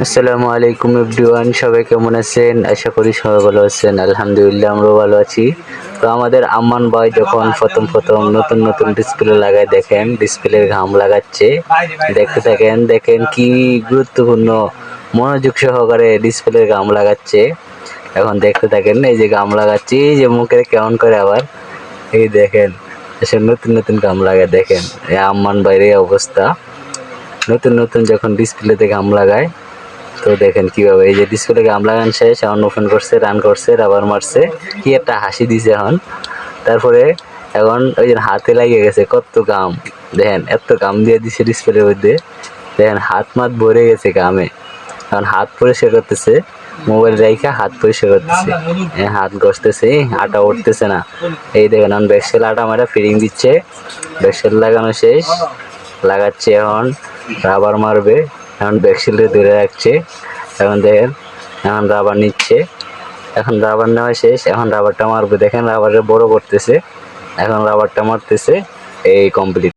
আসসালামু আলাইকুম এভরিওয়ান, সবাই কেমন আছেন? আশা করি সবাই ভালো আছেন। আলহামদুলিল্লাহ আমরাও ভালো আছি। তো আমাদের আম্মান ভাই যখন প্রথম নতুন নতুন ডিসপ্লে লাগায়, দেখেন ডিসপ্লের ঘাম লাগাচ্ছে। দেখতে থাকেন, দেখেন কি গুরুত্বপূর্ণ মনোযোগ সহকারে ডিসপ্লের ঘাম লাগাচ্ছে। এখন দেখতে থাকেন, এই যে ঘাম লাগাচ্ছি, এই যে মুখে কেমন করে আবার এই দেখেন, এসব নতুন নতুন ঘাম লাগায়। দেখেন এই আম্মান ভাইয়ের এই অবস্থা, নতুন নতুন যখন ডিসপ্লেতে ঘাম লাগায়। তো দেখেন কিভাবে এই যে ডিসপ্লে গাম লাগান শেষ, এখন ওপেন করছে, রান করছে, রাবার মারছে, কি একটা হাসি দিছে এখন। তারপরে এখন ওই যে হাতে লাগিয়ে গেছে কত গাম, দেখেন এত গাম দিয়ে দিছে ডিসপ্লের মধ্যে। দেখেন হাত মাত ভরে গেছে গামে। এখন হাত পরিষ্কার করতেছে, মোবাইল রাইখা হাত পরিষ্কার করতেছে, হাত ঘষতেছে, আটা উঠতেছে না। এই দেখেন এখন ব্যাকসেল আটা মারা ফিরিং দিচ্ছে, ব্যাকসেল লাগানো শেষ, লাগাচ্ছে এখন রাবার মারবে। এখন ব্যাকসেলটা ধরে রাখছে, এখন দেখেন এখন রাবার নিচ্ছে, এখন রাবার নেওয়া শেষ, এখন রাবারটা মারবে। দেখেন রাবারের বড় করতেছে, এখন রাবারটা মারতেছে, এই কমপ্লিট।